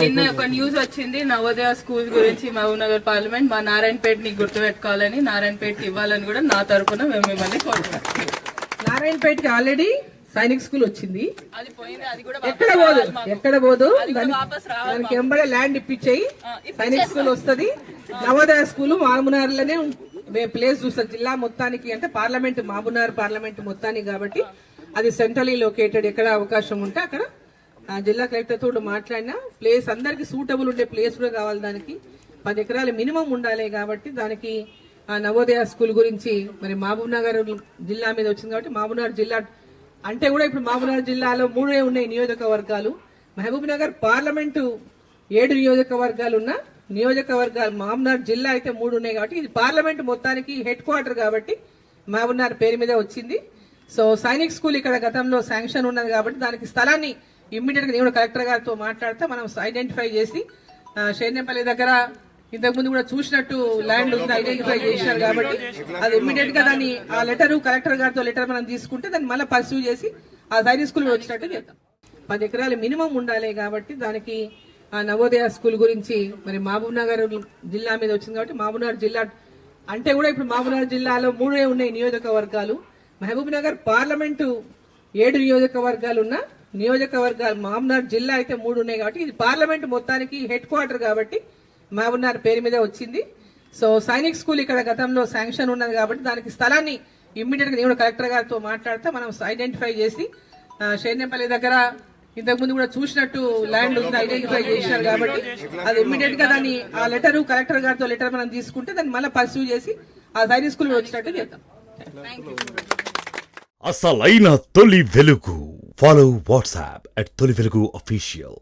నిన్న ఒక న్యూస్ వచ్చింది నవోదయ స్కూల్ గురించి మహబూబ్ నగర్ పార్లమెంట్ మా నారాయణపేటని గుర్తుపెట్టుకోవాలని నారాయణపేటకి ఇవ్వాలని కూడా నా తరఫున మేము మిమ్మల్ని కోరుతున్నాం. నారాయణపేటకి ఆల్రెడీ సైనిక్ స్కూల్ వచ్చింది, అది పోయింది, అది కూడా ఎక్కడ పోదు వాపస్ రావాలి. దానికి ఎంబడే ల్యాండ్ ఇప్పించేయి, సైనిక్ స్కూల్ వస్తుంది. నవోదయ స్కూల్ మామూనార్లోనే ప్లేస్ చూస్తారు జిల్లా మొత్తానికి, అంటే పార్లమెంట్ మహబూబ్నగర్ పార్లమెంట్ మొత్తానికి కాబట్టి అది సెంట్రలీ లొకేటెడ్. ఎక్కడ అవకాశం ఉంటే అక్కడ జిల్లా కలెక్టర్ తోడు మాట్లాడినా ప్లేస్ అందరికి సూటబుల్ ఉండే ప్లేస్ కూడా కావాలి. దానికి 10 ఎకరాలు మినిమం ఉండాలి కాబట్టి దానికి నవోదయ స్కూల్ గురించి మరి మహబూబ్నగర్ జిల్లా మీద వచ్చింది కాబట్టి మహబూబ్నగర్ జిల్లా అంటే కూడా ఇప్పుడు మహబూబ్నగర్ జిల్లాలో 3 ఉన్నాయి నియోజకవర్గాలు. మహబూబ్నగర్ పార్లమెంటు 7 నియోజకవర్గాలు ఉన్న నియోజకవర్గాలు మహబూబ్నగర్ జిల్లా అయితే 3 ఉన్నాయి కాబట్టి ఇది పార్లమెంట్ మొత్తానికి హెడ్ క్వార్టర్ కాబట్టి మహబూబ్నగర్ పేరు మీద వచ్చింది. సో సైనిక్ స్కూల్ ఇక్కడ గతంలో శాంక్షన్ ఉన్నది కాబట్టి దానికి స్థలాన్ని ఇమ్మీడియట్ గా నేను కలెక్టర్ గారితో మాట్లాడితే మనం ఐడెంటిఫై చేసి షేర్నేపల్లి దగ్గర ఇంతకు ముందు కూడా చూసినట్టు ల్యాండ్ ఉంది, ఐడెంటిఫై చేశారు కాబట్టి అది ఇమ్మీడియట్ గా దాన్ని ఆ లెటర్ కలెక్టర్ గారితో లెటర్ మనం తీసుకుంటే దాన్ని మళ్ళీ పర్సూ చేసి ఆ సైనిక్ స్కూల్ వచ్చినట్టు చేద్దాం. 10 ఎకరాలు మినిమం ఉండాలి కాబట్టి దానికి నవోదయ స్కూల్ గురించి మరి మహబూబ్నగర్ జిల్లా మీద వచ్చింది కాబట్టి మహబూబ్నగర్ జిల్లా అంటే కూడా ఇప్పుడు మహబూబ్నగర్ జిల్లాలో 3 ఉన్నాయి నియోజకవర్గాలు. మహబూబ్నగర్ పార్లమెంటు 7 నియోజకవర్గాలు ఉన్న నియోజకవర్గాలు మహబూబ్నగర్ జిల్లా అయితే 3 ఉన్నాయి కాబట్టి ఇది పార్లమెంట్ మొత్తానికి హెడ్ క్వార్టర్ కాబట్టి మహబూబ్నగర్ పేరు మీద వచ్చింది. సో సైనిక్ స్కూల్ ఇక్కడ గతంలో శాంక్షన్ ఉన్నది కాబట్టి దానికి స్థలాన్ని ఇమ్మీడియట్ గా నేను కలెక్టర్ గారితో మాట్లాడితే మనం ఐడెంటిఫై చేసి షేర్నేపల్లి దగ్గర ఇంతకు ముందు కూడా చూసినట్టు ల్యాండ్ ఉంది, ఐడెంటిఫై చేశారు కాబట్టి అది ఇమ్మీడియట్ గా దాన్ని ఆ లెటర్ కలెక్టర్ గారితో లెటర్ మనం తీసుకుంటే దాన్ని మళ్ళీ పర్సూ చేసి ఆ సైనిక్ స్కూల్ వచ్చినట్టు చేద్దాం. అసలైన తొలి వెలుగు. ఫాలో వాట్సాప్ @తొలి వెలుగు official.